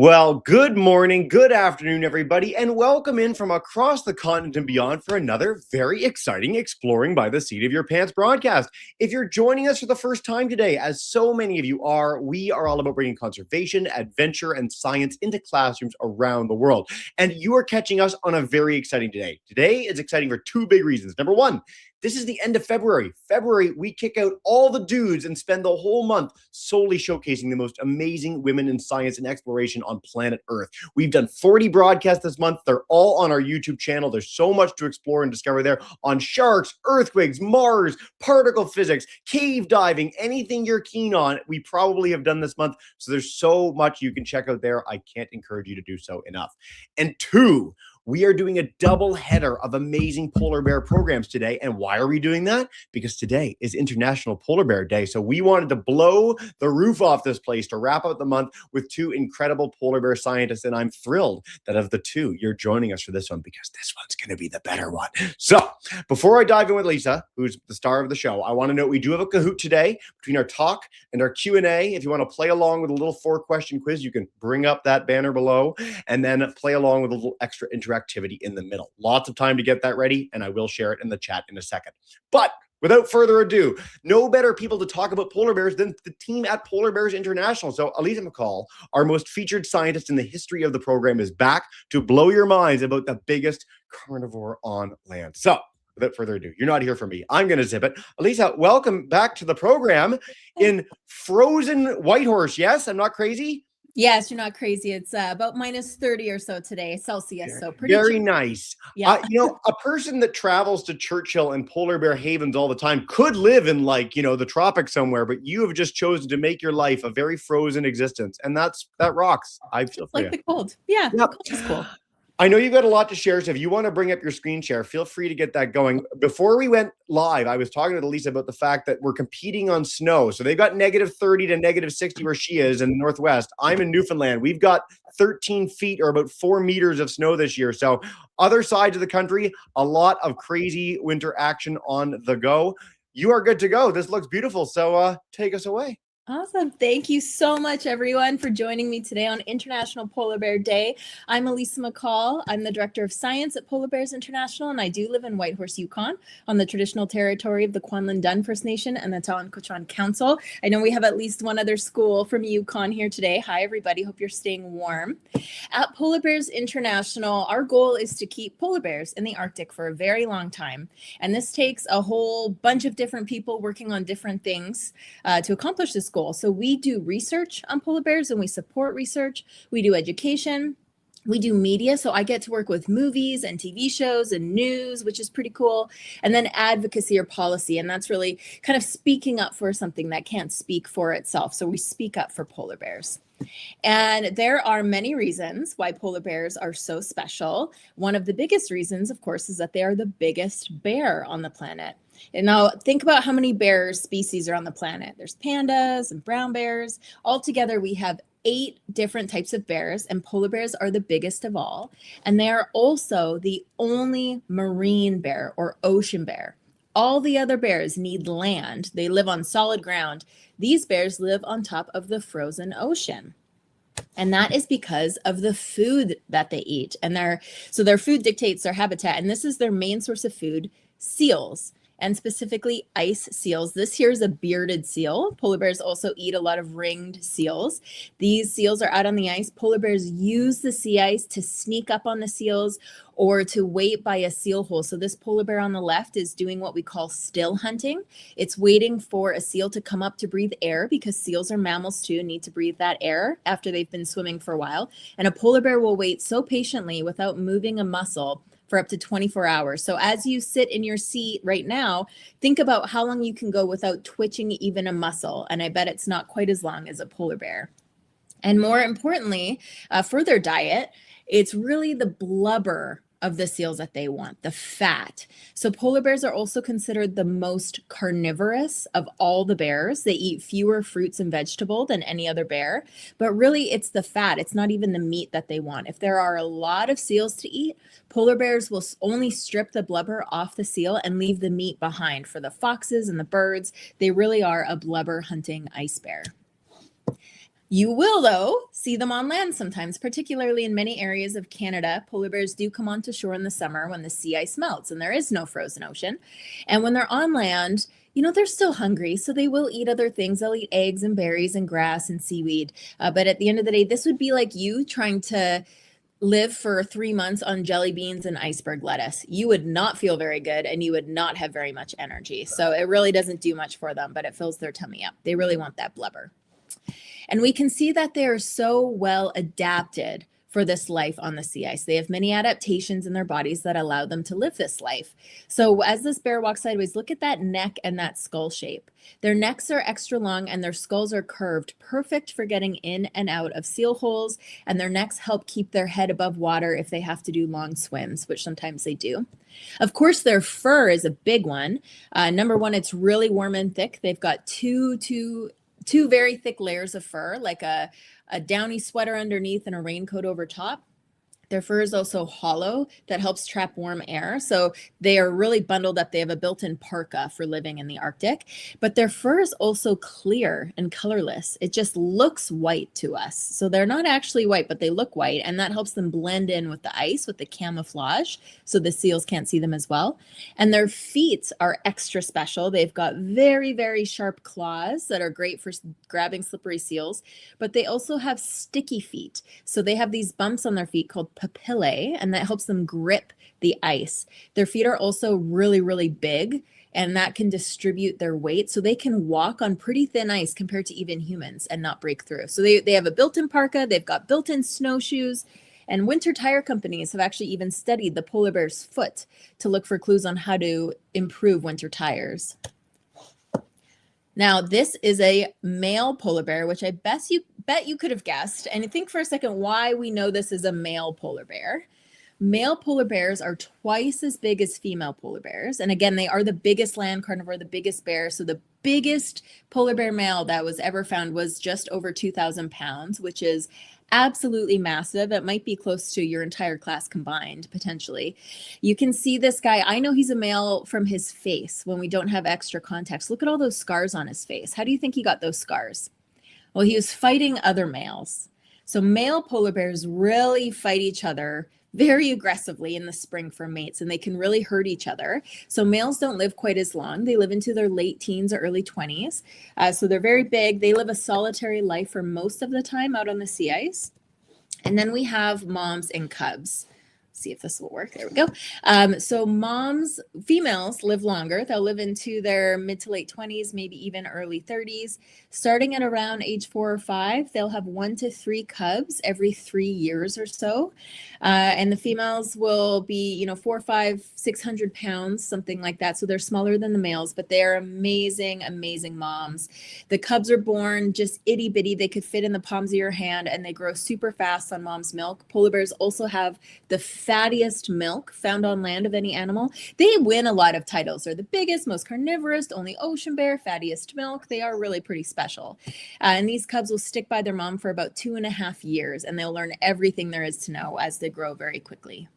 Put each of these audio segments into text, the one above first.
Well, good morning, good afternoon, everybody, and welcome in from across the continent and beyond for another very exciting Exploring by the Seat of Your Pants broadcast. If you're joining us for the first time today, as so many of you are, we are all about bringing conservation, adventure, and science into classrooms around the world. And you are catching us on a very exciting day. Today is exciting for two big reasons. Number one, this is the end of February. February, we kick out all the dudes and spend the whole month solely showcasing the most amazing women in science and exploration on planet Earth. We've done 40 broadcasts this month. They're all on our YouTube channel. There's so much to explore and discover there on sharks, earthquakes, Mars, particle physics, cave diving, anything you're keen on. We probably have done this month. So there's so much you can check out there. I can't encourage you to do so enough. And two, we are doing a double header of amazing polar bear programs today. And why are we doing that? Because today is International Polar Bear Day. So we wanted to blow the roof off this place to wrap up the month with two incredible polar bear scientists. And I'm thrilled that of the two, you're joining us for this one because this one's going to be the better one. So before I dive in with Alysa, who's the star of the show, I want to note we do have a Kahoot today between our talk and our Q&A. If you want to play along with a little 4-question quiz, you can bring up that banner below and then play along with a little extra interactivity in the middle. Lots of time to get that ready, and I will share it in the chat in a second. But without further ado, no better people to talk about polar bears than the team at Polar Bears International. So Alysa McCall, our most featured scientist in the history of the program, is back to blow your minds about the biggest carnivore on land. So without further ado, you're not here for me. I'm going to zip it. Alysa, welcome back to the program in frozen Whitehorse. Yes, I'm not crazy? Yes, you're not crazy. It's about minus 30 or so today, Celsius. So pretty very cheap. Nice. Yeah. A person that travels to Churchill and polar bear havens all the time could live in the tropics somewhere, but you have just chosen to make your life a very frozen existence. And that rocks. I feel for you. The cold. Yeah, yep. The cold is cool. I know you've got a lot to share, so if you want to bring up your screen share, feel free to get that going. Before we went live, I was talking to Alysa about the fact that we're competing on snow. So they've got negative 30 to negative 60 where she is in the Northwest. I'm in Newfoundland. We've got 13 feet or about 4 meters of snow this year. So other sides of the country, a lot of crazy winter action on the go. You are good to go. This looks beautiful. So take us away. Awesome. Thank you so much, everyone, for joining me today on International Polar Bear Day. I'm Alysa McCall. I'm the Director of Science at Polar Bears International, and I do live in Whitehorse, Yukon, on the traditional territory of the Kwanlin Dun First Nation and the Tawan-Quechan Council. I know we have at least one other school from Yukon here today. Hi, everybody. Hope you're staying warm. At Polar Bears International, our goal is to keep polar bears in the Arctic for a very long time, and this takes a whole bunch of different people working on different things to accomplish this goal. So we do research on polar bears and we support research. We do education. We do media. So I get to work with movies and TV shows and news, which is pretty cool. And then advocacy or policy. And that's really kind of speaking up for something that can't speak for itself. So we speak up for polar bears. And there are many reasons why polar bears are so special. One of the biggest reasons, of course, is that they are the biggest bear on the planet. And now think about how many bear species are on the planet. There's pandas and brown bears. Altogether, we have 8 different types of bears, and polar bears are the biggest of all. And they are also the only marine bear or ocean bear. All the other bears need land. They live on solid ground. These bears live on top of the frozen ocean. And that is because of the food that they eat. And their food dictates their habitat. And this is their main source of food, seals, and specifically ice seals. This here is a bearded seal. Polar bears also eat a lot of ringed seals. These seals are out on the ice. Polar bears use the sea ice to sneak up on the seals or to wait by a seal hole. So this polar bear on the left is doing what we call still hunting. It's waiting for a seal to come up to breathe air, because seals are mammals too and need to breathe that air after they've been swimming for a while. And a polar bear will wait so patiently without moving a muscle for up to 24 hours. So as you sit in your seat right now, think about how long you can go without twitching even a muscle. And I bet it's not quite as long as a polar bear. And more importantly, for their diet, it's really the blubber of the seals that they want, the fat. So polar bears are also considered the most carnivorous of all the bears. They eat fewer fruits and vegetables than any other bear, but really it's the fat. It's not even the meat that they want. If there are a lot of seals to eat, polar bears will only strip the blubber off the seal and leave the meat behind. For the foxes and the birds, they really are a blubber hunting ice bear. You will, though, see them on land sometimes, particularly in many areas of Canada. Polar bears do come onto shore in the summer when the sea ice melts and there is no frozen ocean. And when they're on land, they're still hungry, so they will eat other things. They'll eat eggs and berries and grass and seaweed. But at the end of the day, this would be like you trying to live for 3 months on jelly beans and iceberg lettuce. You would not feel very good and you would not have very much energy. So it really doesn't do much for them, but it fills their tummy up. They really want that blubber. And we can see that they are so well adapted for this life on the sea ice. They have many adaptations in their bodies that allow them to live this life. So as this bear walks sideways, look at that neck and that skull shape. Their necks are extra long and their skulls are curved, perfect for getting in and out of seal holes. And their necks help keep their head above water if they have to do long swims, which sometimes they do. Of course, their fur is a big one. Number one, it's really warm and thick. They've got two very thick layers of fur, like a downy sweater underneath and a raincoat over top. Their fur is also hollow. That helps trap warm air. So they are really bundled up. They have a built-in parka for living in the Arctic. But their fur is also clear and colorless. It just looks white to us. So they're not actually white, but they look white. And that helps them blend in with the ice, with the camouflage. So the seals can't see them as well. And their feet are extra special. They've got very, very sharp claws that are great for grabbing slippery seals. But they also have sticky feet. So they have these bumps on their feet called papillae, and that helps them grip the ice. Their feet are also really, really big, and that can distribute their weight. So they can walk on pretty thin ice compared to even humans and not break through. So they have a built-in parka, they've got built-in snowshoes, and winter tire companies have actually even studied the polar bear's foot to look for clues on how to improve winter tires. Now, this is a male polar bear, which I bet you could have guessed. And think for a second why we know this is a male polar bear. Male polar bears are twice as big as female polar bears. And again, they are the biggest land carnivore, the biggest bear. So the biggest polar bear male that was ever found was just over 2,000 pounds, which is absolutely massive. It might be close to your entire class combined, potentially. You can see this guy. I know he's a male from his face when we don't have extra context. Look at all those scars on his face. How do you think he got those scars? Well, he was fighting other males. So male polar bears really fight each other very aggressively in the spring for mates, and they can really hurt each other. So males don't live quite as long. They live into their late teens or early 20s. So they're very big. They live a solitary life for most of the time out on the sea ice. And then we have moms and cubs. See if this will work. There we go. So females live longer. They'll live into their mid to late 20s, maybe even early 30s. Starting at around age 4 or 5, they'll have 1 to 3 cubs every 3 years or so. And the females will be, 4, 5, 600 pounds, something like that. So they're smaller than the males, but they're amazing, amazing moms. The cubs are born just itty bitty. They could fit in the palms of your hand and they grow super fast on mom's milk. Polar bears also have the fattiest milk found on land of any animal. They win a lot of titles. They're the biggest, most carnivorous, only ocean bear, fattiest milk. They are really pretty special. And these cubs will stick by their mom for about 2.5 years, and they'll learn everything there is to know as they grow very quickly.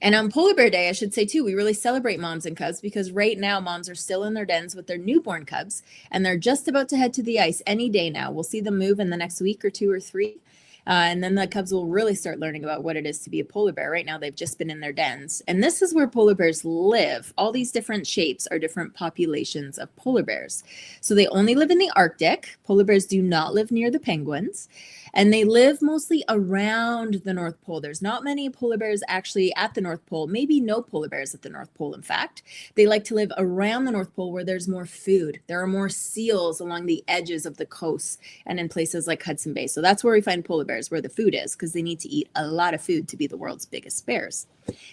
And on Polar Bear Day, I should say too, we really celebrate moms and cubs because right now moms are still in their dens with their newborn cubs, and they're just about to head to the ice any day now. We'll see them move in the next week or 2 or 3. And then the cubs will really start learning about what it is to be a polar bear. Right now, they've just been in their dens. And this is where polar bears live. All these different shapes are different populations of polar bears. So they only live in the Arctic. Polar bears do not live near the penguins. And they live mostly around the North Pole. There's not many polar bears actually at the North Pole, maybe no polar bears at the North Pole, in fact. They like to live around the North Pole where there's more food. There are more seals along the edges of the coasts and in places like Hudson Bay. So that's where we find polar bears, where the food is, because they need to eat a lot of food to be the world's biggest bears.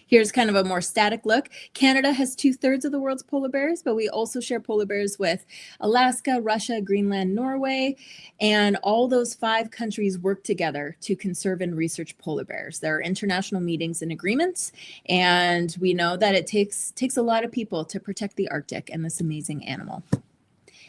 Here's kind of a more static look. Canada has 2/3 of the world's polar bears, but we also share polar bears with Alaska, Russia, Greenland, Norway, and all those 5 countries work together to conserve and research polar bears. There are international meetings and agreements, and we know that it takes a lot of people to protect the Arctic and this amazing animal.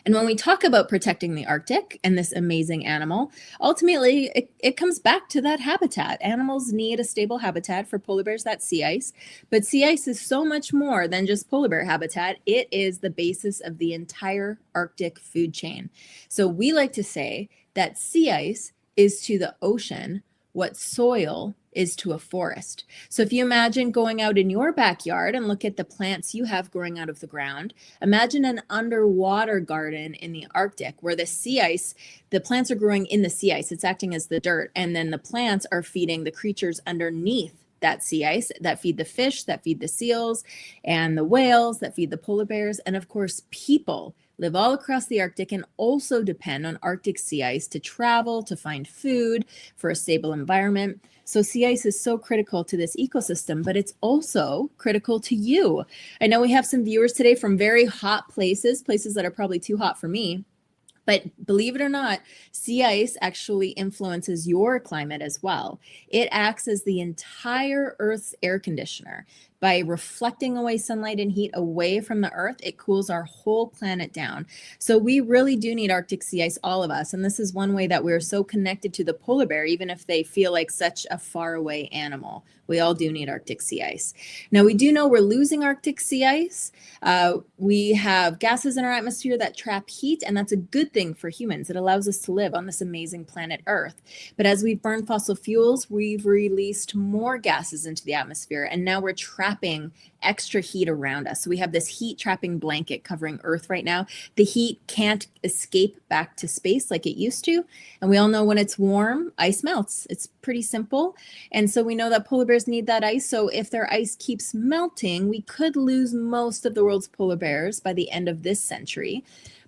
And when we talk about protecting the Arctic and this amazing animal, ultimately it comes back to that habitat. Animals need a stable habitat. For polar bears, that's sea ice. But sea ice is so much more than just polar bear habitat. It is the basis of the entire Arctic food chain. So we like to say that sea ice is to the ocean what soil is to a forest. So if you imagine going out in your backyard and look at the plants you have growing out of the ground, imagine an underwater garden in the Arctic where the sea ice, the plants are growing in the sea ice, it's acting as the dirt, and then the plants are feeding the creatures underneath that sea ice that feed the fish, that feed the seals, and the whales that feed the polar bears. And of course, people live all across the Arctic and also depend on Arctic sea ice to travel, to find food, for a stable environment. So sea ice is so critical to this ecosystem, but it's also critical to you. I know we have some viewers today from very hot places that are probably too hot for me. But believe it or not, sea ice actually influences your climate as well. It acts as the entire Earth's air conditioner. By reflecting away sunlight and heat away from the Earth, it cools our whole planet down. So we really do need Arctic sea ice, all of us. And this is one way that we're so connected to the polar bear, even if they feel like such a faraway animal. We all do need Arctic sea ice. Now, we do know we're losing Arctic sea ice. We have gases in our atmosphere that trap heat, and that's a good thing for humans. It allows us to live on this amazing planet Earth. But as we burn fossil fuels, we've released more gases into the atmosphere, and now we're trapping extra heat around us. So we have this heat trapping blanket covering Earth right now. The heat can't escape back to space like it used to. And we all know when it's warm, ice melts. It's pretty simple. And so we know that polar bears need that ice. So if their ice keeps melting, we could lose most of the world's polar bears by the end of this century.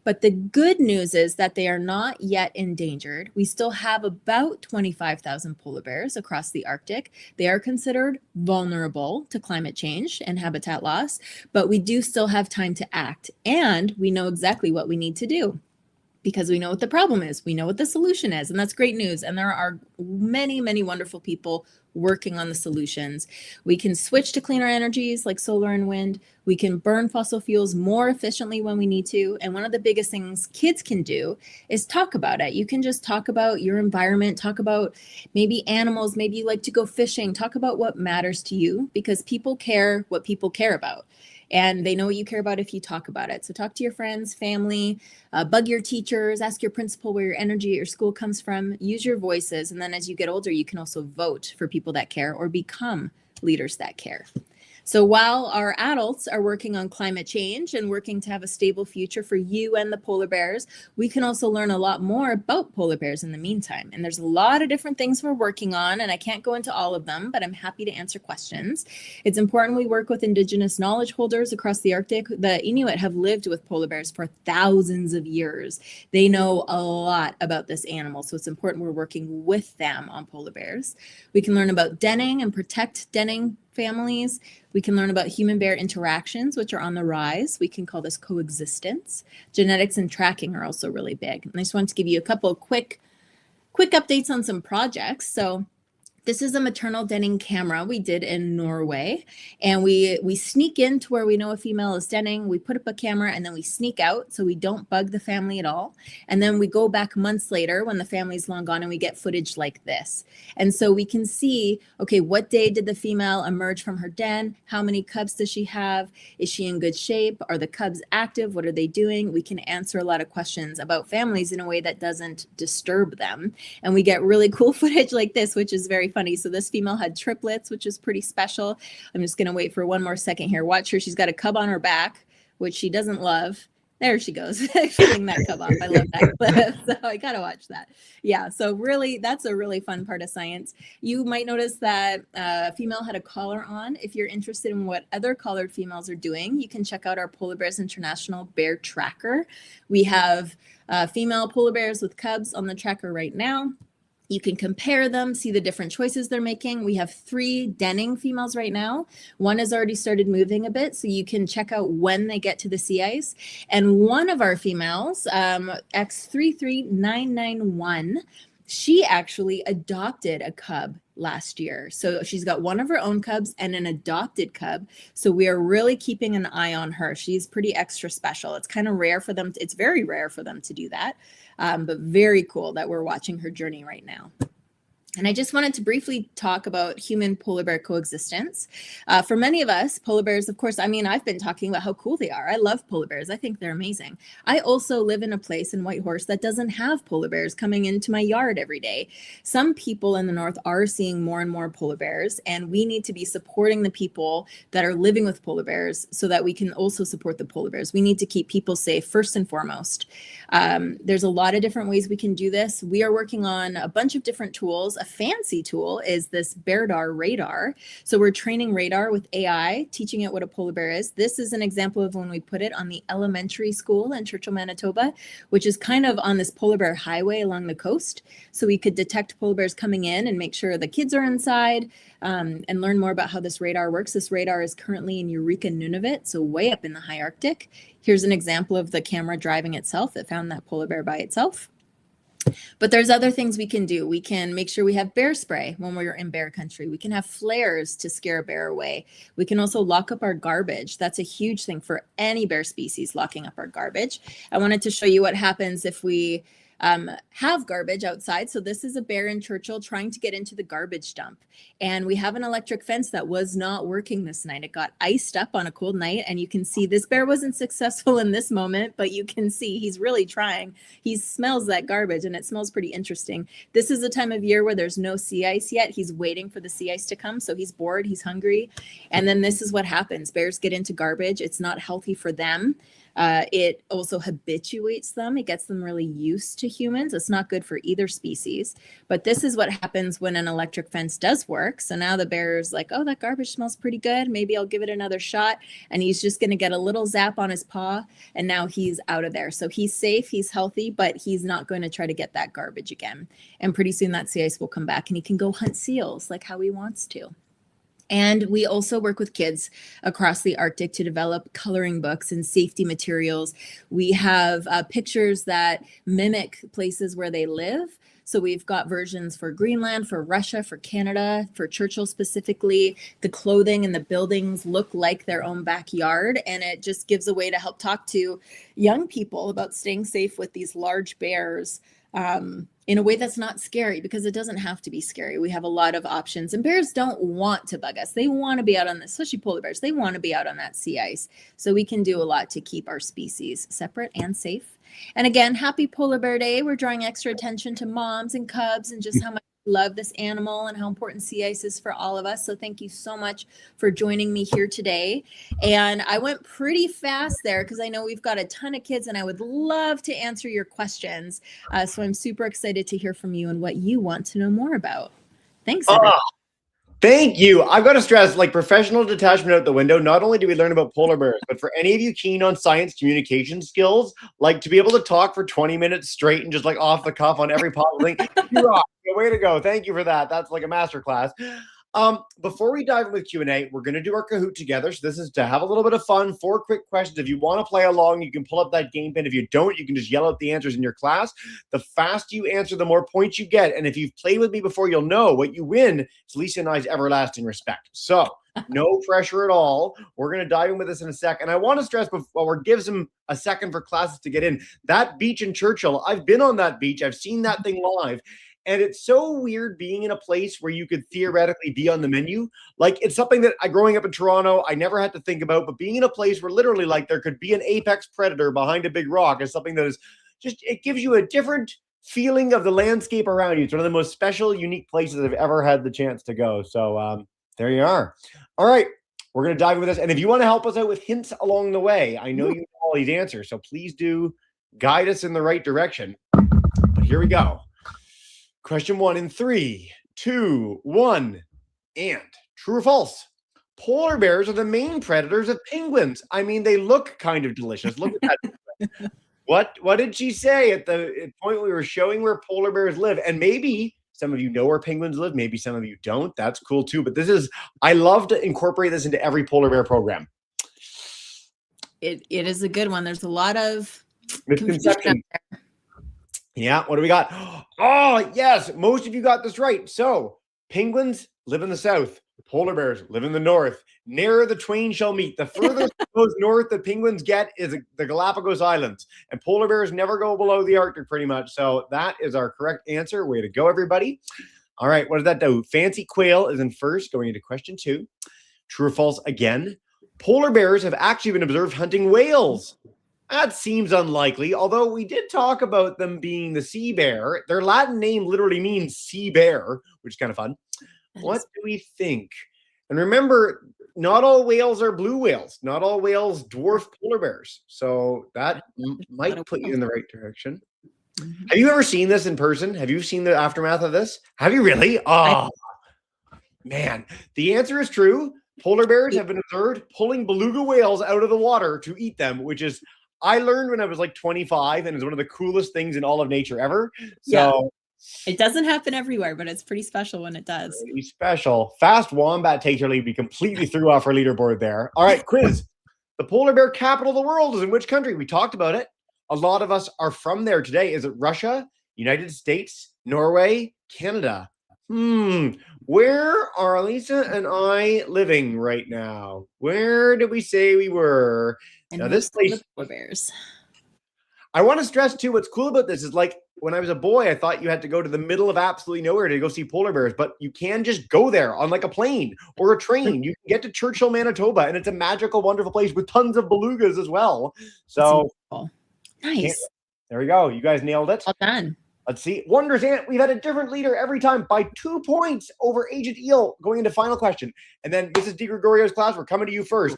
But the good news is that they are not yet endangered. We still have about 25,000 polar bears across the Arctic. They are considered vulnerable to climate change and habitat loss, but we do still have time to act. And we know exactly what we need to do, because we know what the problem is. We know what the solution is, and that's great news. And there are many, many wonderful people working on the solutions. We can switch to cleaner energies like solar and wind. We can burn fossil fuels more efficiently when we need to. And one of the biggest things kids can do is talk about it. You can just talk about your environment, talk about maybe animals, maybe you like to go fishing, talk about what matters to you, because people care what people care about. And they know what you care about if you talk about it. So talk to your friends, family, bug your teachers, ask your principal where your energy at your school comes from, use your voices. And then as you get older, you can also vote for people that care or become leaders that care. So while our adults are working on climate change and working to have a stable future for you and the polar bears, we can also learn a lot more about polar bears in the meantime. And there's a lot of different things we're working on, and I can't go into all of them, but I'm happy to answer questions. It's important we work with Indigenous knowledge holders across the Arctic. The Inuit have lived with polar bears for thousands of years. They know a lot about this animal, so it's important we're working with them on polar bears. We can learn about denning and protect denning families. We can learn about human-bear interactions, which are on the rise. We can call this coexistence. Genetics and tracking are also really big. And I just wanted to give you a couple of quick updates on some projects. So this is a maternal denning camera we did in Norway, and we sneak into where we know a female is denning. We put up a camera and then we sneak out so we don't bug the family at all. And then we go back months later when the family's long gone and we get footage like this. And so we can see, okay, what day did the female emerge from her den? How many cubs does she have? Is she in good shape? Are the cubs active? What are they doing? We can answer a lot of questions about families in a way that doesn't disturb them. And we get really cool footage like this, which is very funny. So this female had triplets, which is pretty special. I'm just going to wait for one more second here. Watch her. She's got a cub on her back, which she doesn't love. There she goes, pulling that cub off. I love that clip. So I got to watch that. Yeah, so really, that's a really fun part of science. You might notice that a female had a collar on. If you're interested in what other collared females are doing, you can check out our Polar Bears International Bear Tracker. We have female polar bears with cubs on the tracker right now. You can compare them, see the different choices they're making. We have 3 denning females right now. One has already started moving a bit, so you can check out when they get to the sea ice. And one of our females, X33991, she actually adopted a cub last year. So she's got one of her own cubs and an adopted cub. So we are really keeping an eye on her. She's pretty extra special. It's kind of rare for them. It's very rare for them to do that. But very cool that we're watching her journey right now. And I just wanted to briefly talk about human polar bear coexistence. For many of us, polar bears, of course, I mean, I've been talking about how cool they are. I love polar bears. I think they're amazing. I also live in a place in Whitehorse that doesn't have polar bears coming into my yard every day. Some people in the north are seeing more and more polar bears, and we need to be supporting the people that are living with polar bears so that we can also support the polar bears. We need to keep people safe first and foremost. There's a lot of different ways we can do this. We are working on a bunch of different tools. A fancy tool is this BearDar radar. So we're training radar with AI, teaching it what a polar bear is. This is an example of when we put it on the elementary school in Churchill, Manitoba, which is kind of on this polar bear highway along the coast. So we could detect polar bears coming in and make sure the kids are inside, and learn more about how this radar works. This radar is currently in Eureka, Nunavut, so way up in the high Arctic. Here's an example of the camera driving itself that found that polar bear by itself. But there's other things we can do. We can make sure we have bear spray when we're in bear country. We can have flares to scare a bear away. We can also lock up our garbage. That's a huge thing for any bear species, locking up our garbage. I wanted to show you what happens if we have garbage outside. So this is a bear in Churchill trying to get into the garbage dump. And we have an electric fence that was not working this night. It got iced up on a cold night. And you can see this bear wasn't successful in this moment, but you can see he's really trying. He smells that garbage and it smells pretty interesting. This is a time of year where there's no sea ice yet. He's waiting for the sea ice to come. So he's bored, he's hungry. And then this is what happens. Bears get into garbage. It's not healthy for them. It also habituates them. It gets them really used to humans. It's not good for either species. But this is what happens when an electric fence does work. So now the bear's like, oh, that garbage smells pretty good. Maybe I'll give it another shot. And he's just going to get a little zap on his paw. And now he's out of there. So he's safe, he's healthy, but he's not going to try to get that garbage again. And pretty soon that sea ice will come back and he can go hunt seals like how he wants to. And we also work with kids across the Arctic to develop coloring books and safety materials. We have pictures that mimic places where they live. So we've got versions for Greenland, for Russia, for Canada, for Churchill specifically. The clothing and the buildings look like their own backyard. And it just gives a way to help talk to young people about staying safe with these large bears. In a way that's not scary, because it doesn't have to be scary. We have a lot of options, and bears don't want to bug us. They want to be out on this, especially polar bears. They want to be out on that sea ice. So we can do a lot to keep our species separate and safe. And again, happy Polar Bear Day. We're drawing extra attention to moms and cubs and just how much we love this animal and how important sea ice is for all of us. So thank you so much for joining me here today. And I went pretty fast there because I know we've got a ton of kids and I would love to answer your questions. So I'm super excited to hear from you and what you want to know more about. Thanks, everyone. Thank you. I've got to stress, like, professional detachment out the window. Not only do we learn about polar bears, but for any of you keen on science communication skills, like to be able to talk for 20 minutes straight and just like off the cuff on every possible thing, you rock. Way to go. Thank you for that. That's like a masterclass. Before we dive in with Q&A, we're going to do our Kahoot together. So this is to have a little bit of fun. 4 quick questions. If you want to play along, you can pull up that game pin. If you don't, you can just yell out the answers in your class. The faster you answer, the more points you get. And if you've played with me before, you'll know what you win is Lisa and I's everlasting respect. So no pressure at all. We're going to dive in with this in a sec. And I want to stress, before gives them a second for classes to get in, that beach in Churchill, I've been on that beach. I've seen that thing live. And it's so weird being in a place where you could theoretically be on the menu. Like, it's something that growing up in Toronto, I never had to think about, but being in a place where literally like there could be an apex predator behind a big rock is something that is just, it gives you a different feeling of the landscape around you. It's one of the most special, unique places I've ever had the chance to go. So there you are. All right, we're going to dive into this. And if you want to help us out with hints along the way, I know you know all these answers, so please do guide us in the right direction. But here we go. Question 1 in 3, 2, 1, and true or false? Polar bears are the main predators of penguins. I mean, they look kind of delicious. Look at that. What did she say at the point we were showing where polar bears live? And maybe some of you know where penguins live. Maybe some of you don't. That's cool too. But I love to incorporate this into every polar bear program. It is a good one. There's a lot of misconception. Yeah, what do we got? Oh, yes, most of you got this right. So, penguins live in the south, polar bears live in the north. Ne'er the twain shall meet. The furthest goes north the penguins get is the Galapagos Islands, and polar bears never go below the Arctic pretty much. So, that is our correct answer. Way to go, everybody. All right, what does that do? Fancy quail is in first, going into question 2. True or false again? Polar bears have actually been observed hunting whales. That seems unlikely, although we did talk about them being the sea bear. Their Latin name literally means sea bear, which is kind of fun. What do we think? And remember, not all whales are blue whales. Not all whales dwarf polar bears. So that might put you in the right direction. Mm-hmm. Have you ever seen this in person? Have you seen the aftermath of this? Have you really? Oh, man. The answer is true. Polar bears have been observed pulling beluga whales out of the water to eat them, which is, I learned when I was like 25, and it's one of the coolest things in all of nature ever. So it doesn't happen everywhere, but it's pretty special when it does. Pretty special. Fast wombat taker lead. We completely threw off our leaderboard there. All right, quiz. The polar bear capital of the world is in which country? We talked about it. A lot of us are from there today. Is it Russia, United States, Norway, Canada? Where are Alysa and I living right now? Where did we say we were? And now this place, polar bears. I want to stress too, what's cool about this is, like, when I was a boy, I thought you had to go to the middle of absolutely nowhere to go see polar bears, but you can just go there on like a plane or a train. You can get to Churchill, Manitoba, and it's a magical, wonderful place with tons of belugas as well. So nice. There we go. You guys nailed it. Well done. Let's see. Wonders Ant, we've had a different leader every time by 2 points over Agent Eel going into final question. And then Mrs. DiGregorio's class, we're coming to you first.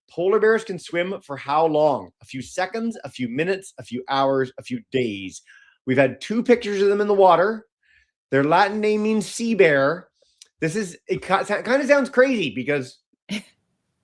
Polar bears can swim for how long? A few seconds, a few minutes, a few hours, a few days. We've had 2 pictures of them in the water. Their Latin name means sea bear. It kind of sounds crazy because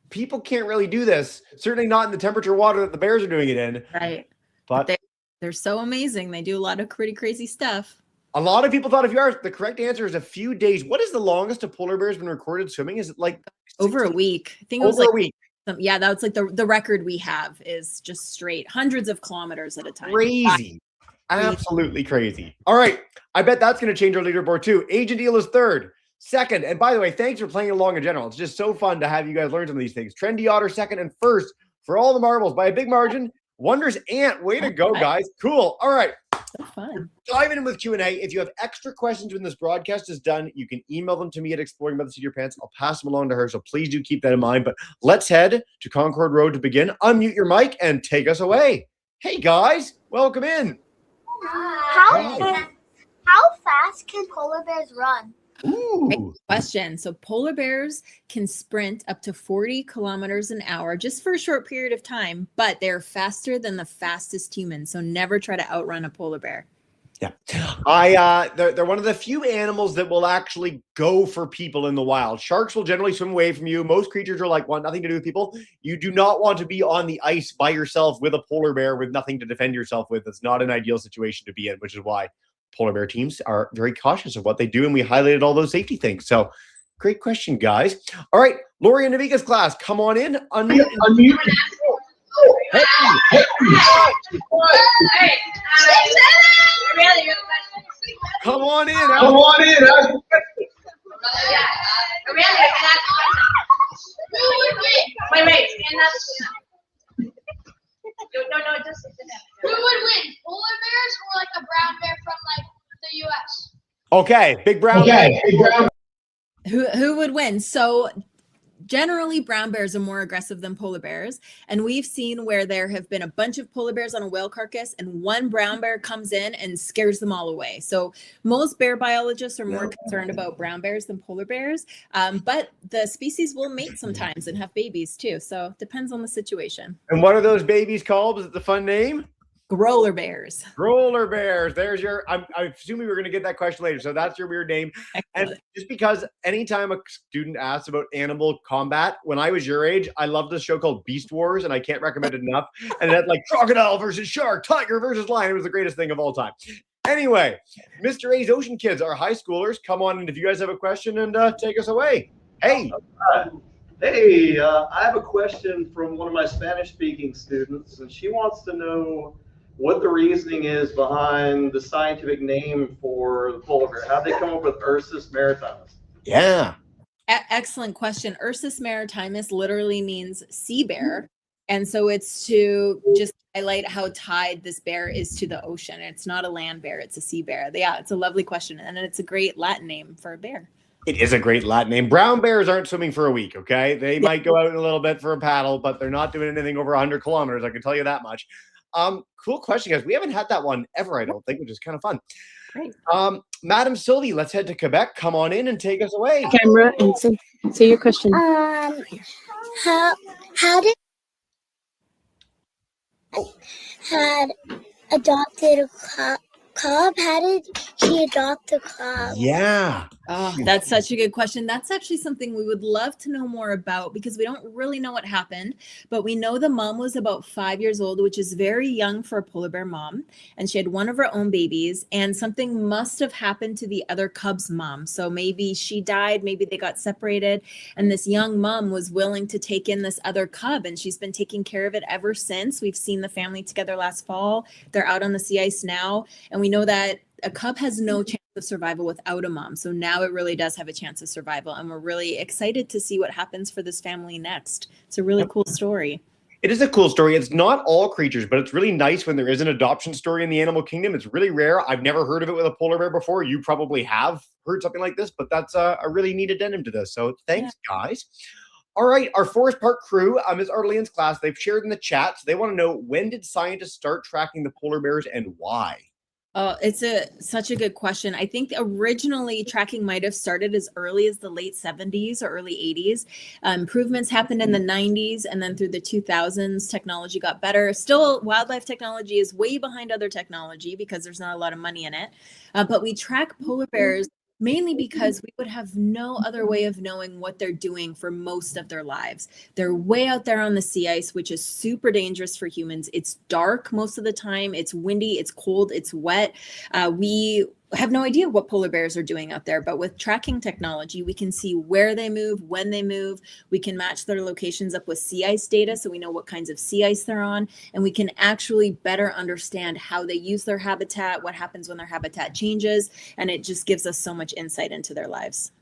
people can't really do this. Certainly not in the temperature water that the bears are doing it in. Right. But they're so amazing. They do a lot of pretty crazy stuff. A lot of people thought if you are, the correct answer is a few days. What is the longest a polar bear has been recorded swimming? Is it like over a week? I think it was like a week. Yeah, that's like the record we have is just straight hundreds of kilometers at a time. Crazy. Absolutely crazy. All right. I bet that's going to change our leaderboard too. Agent Eel is third. Second, and by the way, thanks for playing along in general. It's just so fun to have you guys learn some of these things. Trendy Otter second, and first for all the marbles by a big margin. Wonders Ant. Way to go, guys. Cool. All right. So fun. Diving in with Q&A. If you have extra questions when this broadcast is done, you can email them to me at Exploring by the Seat of Your Pants. I'll pass them along to her, so please do keep that in mind. But let's head to Concord Road to begin. Unmute your mic and take us away. Hey, guys. Welcome in. How fast can polar bears run? Ooh. Great question. So polar bears can sprint up to 40 kilometers an hour just for a short period of time, but they're faster than the fastest humans. So never try to outrun a polar bear. Yeah. They're one of the few animals that will actually go for people in the wild. Sharks will generally swim away from you. Most creatures are like, want nothing to do with people. You do not want to be on the ice by yourself with a polar bear with nothing to defend yourself with. It's not an ideal situation to be in, which is why polar bear teams are very cautious of what they do, and we highlighted all those safety things. So, great question, guys. All right, Lori and Navika's class, come on in. Unmute. Hey. Come on in. Come on in. Wait. Stand up. No, just who would win? Polar bears or like a brown bear from like the US? Okay, big brown bear. Who would win? So generally brown bears are more aggressive than polar bears, and we've seen where there have been a bunch of polar bears on a whale carcass and one brown bear comes in and scares them all away. So most bear biologists are more concerned about brown bears than polar bears, but the species will mate sometimes and have babies too, so it depends on the situation. And what are those babies called? Is it the fun name? Roller bears. Roller bears. There's your, I'm assuming we're going to get that question later. So that's your weird name. Excellent. And just because anytime a student asks about animal combat, when I was your age, I loved this show called Beast Wars, and I can't recommend it enough. And it had like crocodile versus shark, tiger versus lion. It was the greatest thing of all time. Anyway, Mr. A's Ocean Kids, our high schoolers, come on. And if you guys have a question, and take us away. Hey. Hey, I have a question from one of my Spanish-speaking students, and she wants to know what the reasoning is behind the scientific name for the polar bear. How'd they come up with Ursus maritimus? Yeah. Excellent question. Ursus maritimus literally means sea bear. And so it's to just highlight how tied this bear is to the ocean. It's not a land bear, it's a sea bear. Yeah, it's a lovely question. And it's a great Latin name for a bear. It is a great Latin name. Brown bears aren't swimming for a week, okay? They might go out a little bit for a paddle, but they're not doing anything over 100 kilometers. I can tell you that much. Cool question, guys. We haven't had that one ever, I don't think, which is kind of fun. Great. Madam Sylvie, let's head to Quebec. Come on in and take us away. Camera and say your question. How did had adopted a cub? How did she adopt a cub? Yeah. Oh, that's such a good question. That's actually something we would love to know more about because we don't really know what happened, but we know the mom was about 5 years old, which is very young for a polar bear mom. And she had one of her own babies and something must have happened to the other cub's mom. So maybe she died, maybe they got separated. And this young mom was willing to take in this other cub and she's been taking care of it ever since. We've seen the family together last fall. They're out on the sea ice now. And we know that a cub has no chance of survival without a mom. So now it really does have a chance of survival. And we're really excited to see what happens for this family next. It's a really cool story. It is a cool story. It's not all creatures, but it's really nice when there is an adoption story in the animal kingdom. It's really rare. I've never heard of it with a polar bear before. You probably have heard something like this, but that's a really neat addendum to this. So thanks, guys. All right, our Forest Park crew, Ms. Arlene's class, they've shared in the chat. So they want to know, when did scientists start tracking the polar bears and why? Oh, it's such a good question. I think originally tracking might have started as early as the late 70s or early 80s. Improvements happened in the 90s, and then through the 2000s, technology got better. Still, wildlife technology is way behind other technology because there's not a lot of money in it. But we track polar bears mainly because we would have no other way of knowing what they're doing for most of their lives. They're way out there on the sea ice, which is super dangerous for humans. It's dark most of the time. It's windy, it's cold, it's wet. We have no idea what polar bears are doing out there, but with tracking technology, we can see where they move, when they move. We can match their locations up with sea ice data, so we know what kinds of sea ice they're on, and we can actually better understand how they use their habitat, what happens when their habitat changes, and it just gives us so much insight into their lives.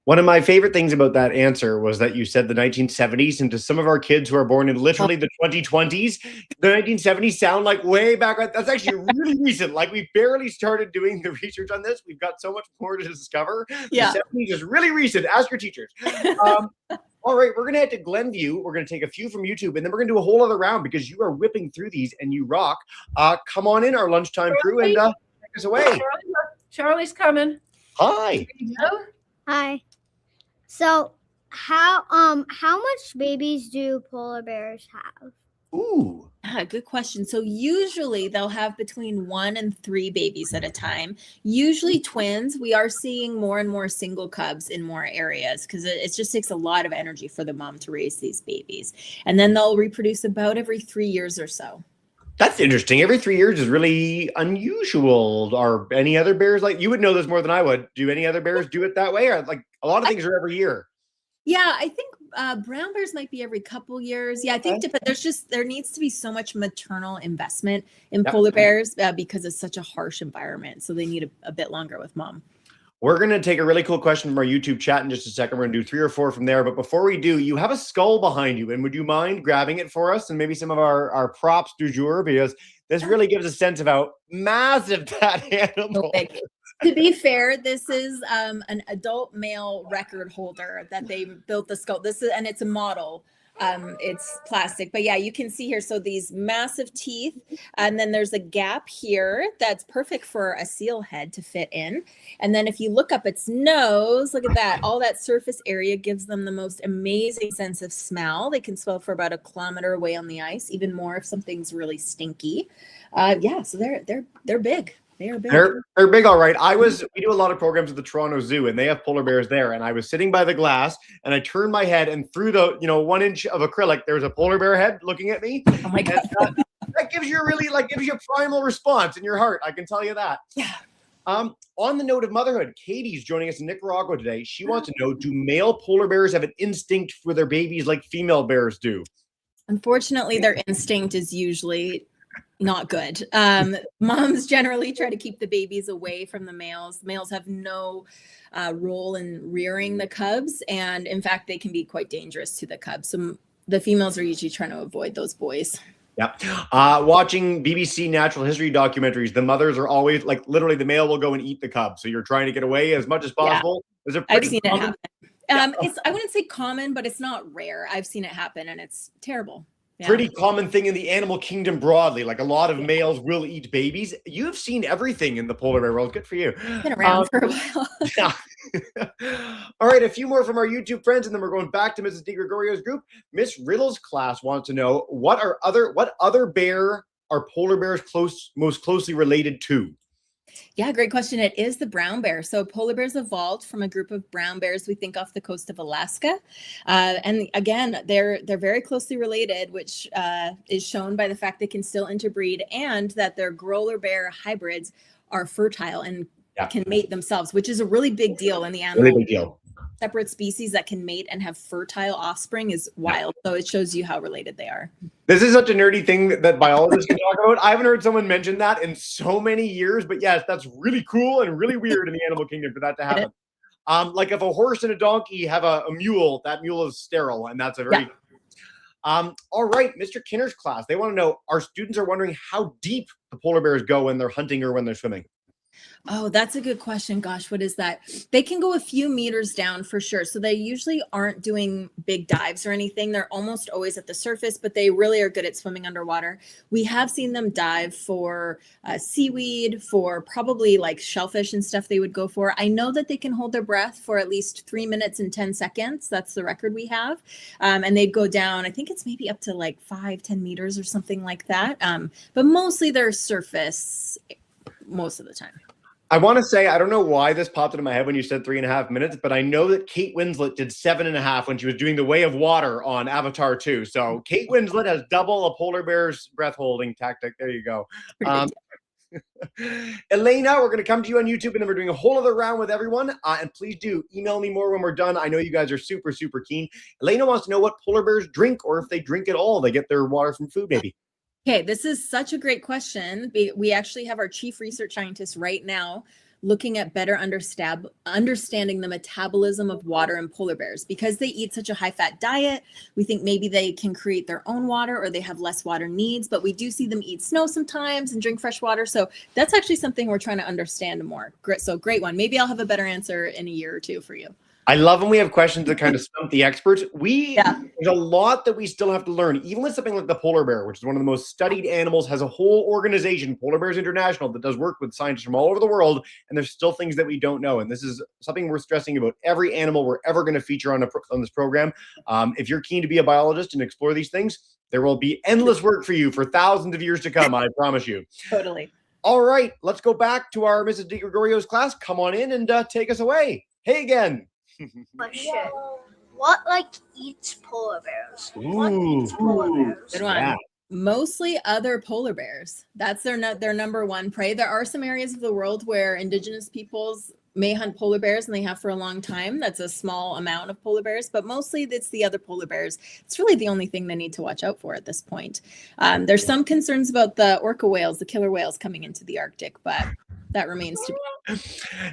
One of my favorite things about that answer was that you said the 1970s, and to some of our kids who are born in literally the 2020s, the 1970s sound like way back. That's actually really recent. Like, we barely started doing the research on this. We've got so much more to discover. Yeah. The 70s is really recent. Ask your teachers. All right, we're going to head to Glenview. We're going to take a few from YouTube, and then we're going to do a whole other round because you are whipping through these and you rock. Come on in, our lunchtime crew, and take us away. Charlie's coming. Hi. Hi. So how much babies do polar bears have? Ooh. Good question. So usually they'll have between 1 and 3 babies at a time. Usually twins. We are seeing more and more single cubs in more areas because it just takes a lot of energy for the mom to raise these babies. And then they'll reproduce about every 3 years or so. That's interesting. Every 3 years is really unusual. Are any other bears like, you would know this more than I would. Do any other bears do it that way? Or like a lot of things are every year? Yeah, I think brown bears might be every couple years. Yeah, I think there needs to be so much maternal investment in polar bears because it's such a harsh environment. So they need a bit longer with mom. We're going to take a really cool question from our YouTube chat in just a second. We're going to do 3 or 4 from there. But before we do, you have a skull behind you. And would you mind grabbing it for us and maybe some of our props du jour? Because this really gives a sense of how massive that animal is. To be fair, this is an adult male record holder that they built the skull. And it's a model. It's plastic, but yeah, you can see here. So these massive teeth, and then there's a gap here that's perfect for a seal head to fit in. And then if you look up its nose, look at that. All that surface area gives them the most amazing sense of smell. They can smell for about 1 kilometer away on the ice, even more if something's really stinky. Yeah, so they're big. They are big. They're big, all right. We do a lot of programs at the Toronto Zoo, and they have polar bears there. And I was sitting by the glass, and I turned my head, and through the 1 inch of acrylic, there was a polar bear head looking at me. Oh my god! That gives you a primal response in your heart. I can tell you that. Yeah. On the note of motherhood, Katie's joining us in Nicaragua today. She wants to know: do male polar bears have an instinct for their babies like female bears do? Unfortunately, their instinct is usually not good. Moms generally try to keep the babies away from the males. Males have no role in rearing the cubs, and in fact, they can be quite dangerous to the cubs. So the females are usually trying to avoid those boys. Yeah. Watching BBC natural history documentaries, the mothers are always like literally the male will go and eat the cub. So you're trying to get away as much as possible. Yeah. I've seen it happen. It's, I wouldn't say common, but it's not rare. I've seen it happen and it's terrible. Yeah. Pretty common thing in the animal kingdom broadly. Like a lot of males will eat babies. You've seen everything in the polar bear world. Good for you. Been around for a while. Yeah. All right, a few more from our YouTube friends, and then we're going back to Mrs. DiGregorio's group. Miss Riddle's class wants to know what other bear are polar bears most closely related to? Yeah, great question. It is the brown bear. So polar bears evolved from a group of brown bears we think off the coast of Alaska. And again, they're very closely related, which is shown by the fact they can still interbreed and that their growler bear hybrids are fertile and can mate themselves, which is a really big deal in the animal. Really big deal. Separate species that can mate and have fertile offspring is wild. So it shows you how related they are. This is such a nerdy thing that biologists can talk about. I haven't heard someone mention that in so many years, but yes, that's really cool and really weird in the animal kingdom for that to happen. Like if a horse and a donkey have a mule, that mule is sterile, and that's a very all right, Mr. Kinner's class, they want to know, our students are wondering how deep the polar bears go when they're hunting or when they're swimming. Oh, that's a good question. Gosh, what is that? They can go a few meters down for sure. So they usually aren't doing big dives or anything. They're almost always at the surface, but they really are good at swimming underwater. We have seen them dive for seaweed, for probably like shellfish and stuff they would go for. I know that they can hold their breath for at least 3 minutes and 10 seconds. That's the record we have. And they'd go down, I think it's maybe up to like 5-10 meters or something like that. But mostly they're surface most of the time. I want to say, I don't know why this popped into my head when you said 3.5 minutes, but I know that Kate Winslet did 7.5 when she was doing The Way of Water on Avatar 2. So Kate Winslet has double a polar bear's breath holding tactic. There you go. Elena, we're going to come to you on YouTube, and then we're doing a whole other round with everyone. And please do email me more when we're done. I know you guys are super, super keen. Elena wants to know what polar bears drink, or if they drink at all. They get their water from food, maybe. Okay, this is such a great question. We actually have our chief research scientist right now looking at better understanding the metabolism of water in polar bears. Because they eat such a high-fat diet, we think maybe they can create their own water or they have less water needs, but we do see them eat snow sometimes and drink fresh water. So that's actually something we're trying to understand more. So great one. Maybe I'll have a better answer in a year or two for you. I love when we have questions that kind of stump the experts. There's a lot that we still have to learn, even with something like the polar bear, which is one of the most studied animals, has a whole organization, Polar Bears International, that does work with scientists from all over the world. And there's still things that we don't know. And this is something we're stressing about every animal we're ever going to feature on this program. If you're keen to be a biologist and explore these things, there will be endless work for you for thousands of years to come. I promise you. Totally. All right, let's go back to our Mrs. DiGregorio's class. Come on in and take us away. Hey again. What eats polar bears? What eats polar bears? Good one. Yeah. Mostly other polar bears. That's their number one prey. There are some areas of the world where indigenous peoples may hunt polar bears, and they have for a long time. That's a small amount of polar bears, but mostly it's the other polar bears. It's really the only thing they need to watch out for at this point. There's some concerns about the orca whales, the killer whales coming into the Arctic, but that remains to be.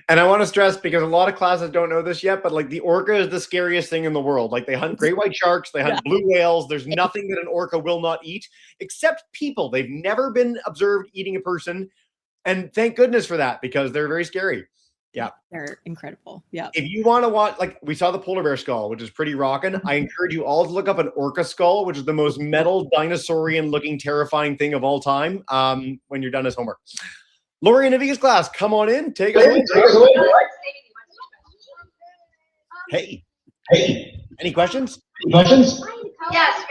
And I want to stress, because a lot of classes don't know this yet, but like the orca is the scariest thing in the world. Like they hunt great white sharks, they hunt blue whales. There's nothing that an orca will not eat except people. They've never been observed eating a person. And thank goodness for that, because they're very scary. Yeah. They're incredible. Yeah. If you want to watch, like we saw the polar bear skull, which is pretty rocking. I encourage you all to look up an orca skull, which is the most metal dinosaurian looking terrifying thing of all time. When you're done as homework. Lori and Naviga's class, come on in. Take us away. Hey. Any questions? Yes, we have questions.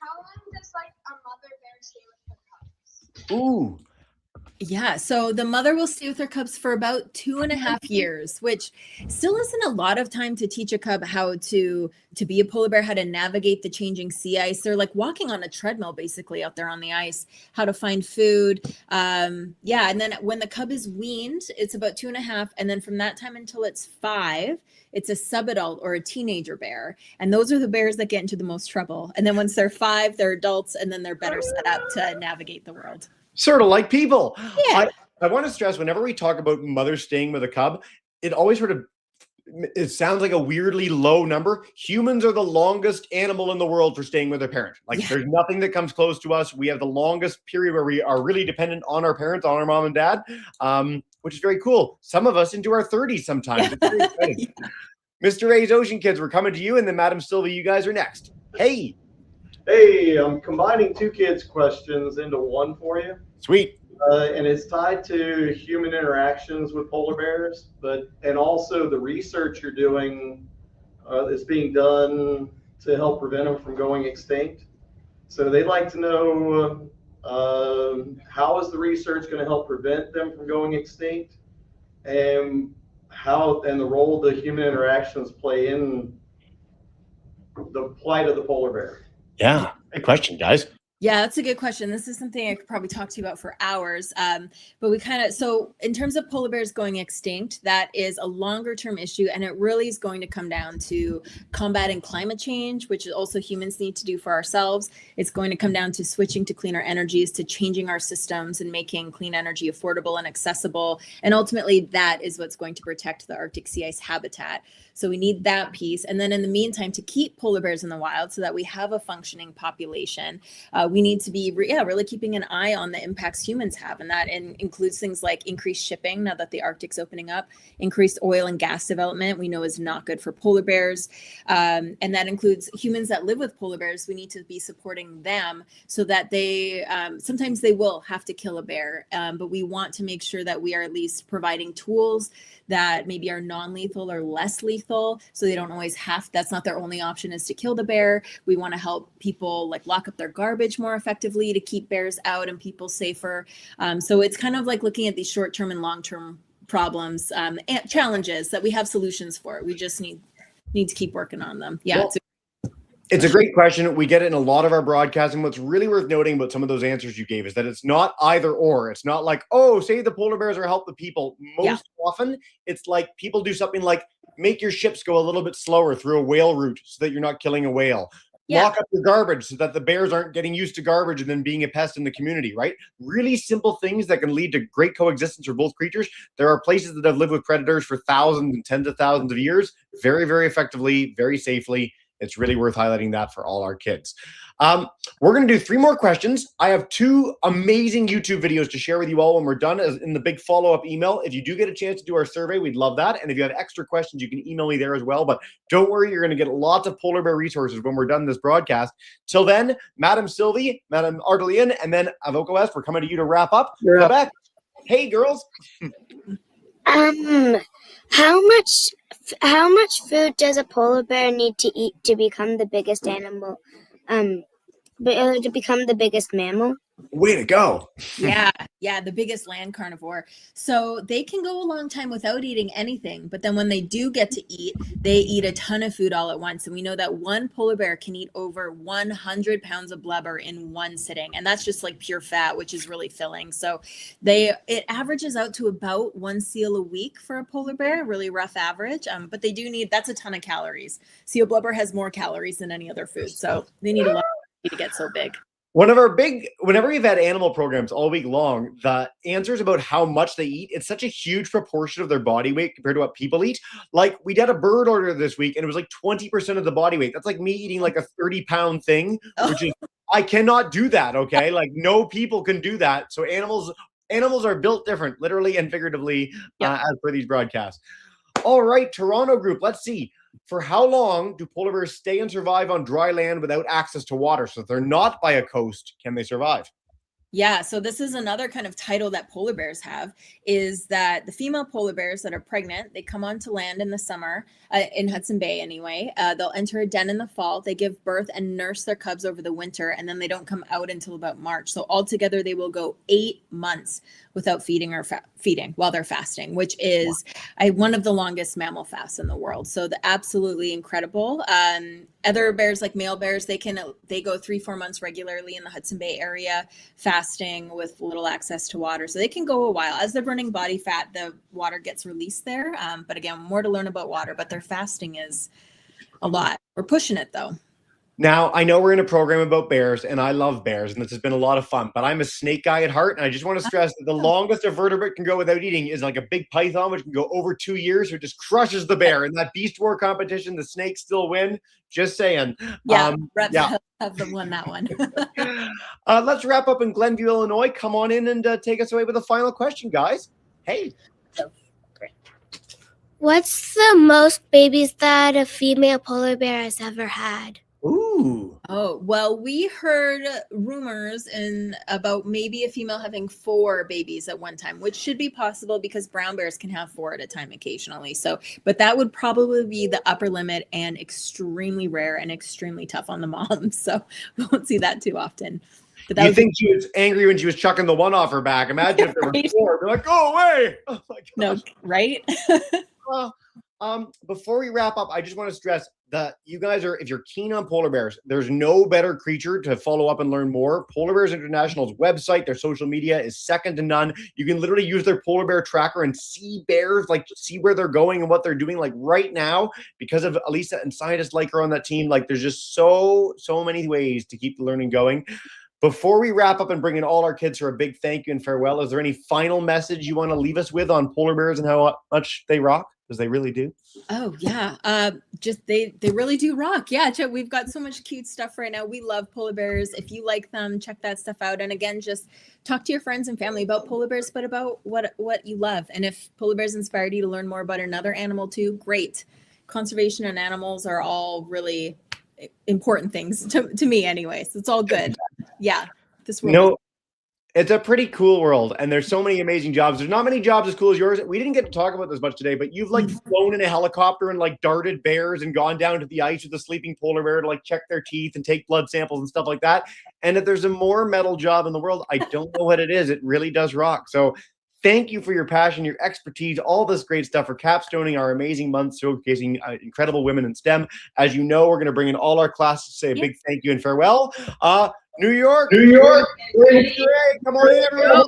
How long does a mother bear stay with her cubs? Ooh. Yeah, so the mother will stay with her cubs for about 2.5 years, which still isn't a lot of time to teach a cub how to be a polar bear, how to navigate the changing sea ice. They're like walking on a treadmill basically out there on the ice, how to find food. Yeah, and then when the cub is weaned, it's about 2.5, and then from that time until it's 5, it's a subadult or a teenager bear, and those are the bears that get into the most trouble. And then once they're 5, they're adults, and then they're better set up to navigate the world. Sort of like people. Yeah. I want to stress, whenever we talk about mothers staying with a cub, it always it sounds like a weirdly low number. Humans are the longest animal in the world for staying with their parent. Like, there's nothing that comes close to us. We have the longest period where we are really dependent on our parents, on our mom and dad, which is very cool. Some of us into our 30s sometimes. It's very exciting. Mr. A's Ocean Kids, we're coming to you, and then Madam Sylvie, you guys are next. Hey. Hey, I'm combining two kids' questions into one for you. Sweet. And it's tied to human interactions with polar bears, and also the research you're doing is being done to help prevent them from going extinct. So they'd like to know how is the research going to help prevent them from going extinct, and the role the human interactions play in the plight of the polar bear. Yeah, great question, guys. Yeah, that's a good question. This is something I could probably talk to you about for hours. But so in terms of polar bears going extinct, that is a longer term issue. And it really is going to come down to combating climate change, which also humans need to do for ourselves. It's going to come down to switching to cleaner energies, to changing our systems and making clean energy affordable and accessible. And ultimately, that is what's going to protect the Arctic sea ice habitat. So we need that piece. And then in the meantime, to keep polar bears in the wild so that we have a functioning population, we need to be really keeping an eye on the impacts humans have. And that includes things like increased shipping now that the Arctic's opening up, increased oil and gas development we know is not good for polar bears. And that includes humans that live with polar bears. We need to be supporting them so that they, sometimes they will have to kill a bear, but we want to make sure that we are at least providing tools that maybe are non-lethal or less lethal, so they don't always that's not their only option is to kill the bear. We want to help people like lock up their garbage more effectively to keep bears out and people safer. So it's kind of like looking at these short-term and long-term problems and challenges that we have solutions for. We just need to keep working on them. Yeah. Well, it's a great question. We get it in a lot of our broadcasting. What's really worth noting about some of those answers you gave is that it's not either or. It's not like, oh, save the polar bears or help the people. Most often, it's like people do something like make your ships go a little bit slower through a whale route so that you're not killing a whale. Lock up your garbage so that the bears aren't getting used to garbage and then being a pest in the community, right? Really simple things that can lead to great coexistence for both creatures. There are places that have lived with predators for thousands and tens of thousands of years, very, very effectively, very safely. It's really worth highlighting that for all our kids. We're going to do 3 more questions. I have 2 amazing YouTube videos to share with you all when we're done in the big follow-up email. If you do get a chance to do our survey, we'd love that. And if you have extra questions, you can email me there as well. But don't worry, you're going to get lots of polar bear resources when we're done this broadcast. Till then, Madam Sylvie, Madam Ardelian, and then Avoco West, we're coming to you to wrap up. Quebec. Hey, girls. How much food does a polar bear need to eat to become the biggest animal? To become the biggest mammal? Way to go. Yeah, the biggest land carnivore. So they can go a long time without eating anything, but then when they do get to eat, they eat a ton of food all at once. And we know that one polar bear can eat over 100 pounds of blubber in one sitting. And that's just like pure fat, which is really filling. So it averages out to about 1 seal a week for a polar bear, really rough average. But they do that's a ton of calories. Seal blubber has more calories than any other food. So they need a lot to get so big. Whenever we've had animal programs all week long, the answers about how much they eat, it's such a huge proportion of their body weight compared to what people eat. Like we did a bird order this week and it was like 20% of the body weight. That's like me eating like a 30-pound thing, which is, I cannot do that. Okay. Like no people can do that. So animals are built different, literally and figuratively, as per these broadcasts. All right, Toronto group, let's see. For how long do polar bears stay and survive on dry land without access to water? So if they're not by a coast, can they survive? Yeah, so this is another kind of title that polar bears have, is that the female polar bears that are pregnant, they come onto land in the summer, in Hudson Bay anyway. They'll enter a den in the fall, they give birth and nurse their cubs over the winter, and then they don't come out until about March. So altogether, they will go 8 months without feeding or feeding while they're fasting, which is one of the longest mammal fasts in the world. So the absolutely incredible. Other bears, like male bears, they go 3-4 months regularly in the Hudson Bay area, fasting with little access to water. So they can go a while. As they're burning body fat, the water gets released there. But again, more to learn about water, but their fasting is a lot. We're pushing it though. Now, I know we're in a program about bears, and I love bears, and this has been a lot of fun, but I'm a snake guy at heart, and I just want to stress that the longest a vertebrate can go without eating is like a big python, which can go over 2 years, or just crushes the bear. In that beast war competition, the snakes still win. Just saying. Yeah, reps have won that one. Let's wrap up in Glenview, Illinois. Come on in and take us away with a final question, guys. Hey. What's the most babies that a female polar bear has ever had? Ooh. Oh, well, we heard rumors about maybe a female having 4 babies at one time, which should be possible because brown bears can have 4 at a time occasionally. So, but that would probably be the upper limit and extremely rare and extremely tough on the mom. So we won't see that too often. But that you think she was angry when she was chucking the one off her back? Imagine if there were 4. They're like, go away. Oh my gosh. No, right? Before we wrap up, I just want to stress that you guys if you're keen on polar bears, there's no better creature to follow up and learn more. Polar Bears International's website, their social media is second to none. You can literally use their polar bear tracker and see bears, like see where they're going and what they're doing. Like right now, because of Alysa and scientists like her on that team, like there's just so many ways to keep the learning going. Before we wrap up and bring in all our kids for a big thank you and farewell, is there any final message you want to leave us with on polar bears and how much they rock? Because they really do. Oh yeah, just they really do rock. Yeah, we've got so much cute stuff right now. We love polar bears. If you like them, check that stuff out. And again, just talk to your friends and family about polar bears, but about what you love. And if polar bears inspired you to learn more about another animal too, great. Conservation and animals are all really important things to me anyway. So it's all good. Yeah, this world. It's a pretty cool world, and there's so many amazing jobs. There's not many jobs as cool as yours. We didn't get to talk about this much today, but you've like flown in a helicopter and like darted bears and gone down to the ice with a sleeping polar bear to like check their teeth and take blood samples and stuff like that. And if there's a more metal job in the world, I don't know what it is. It really does rock. So thank you for your passion, your expertise, all this great stuff for capstoning our amazing month, showcasing incredible women in STEM. As you know, we're going to bring in all our classes to say a big thank you and farewell. New York. Great. Come on in, everyone.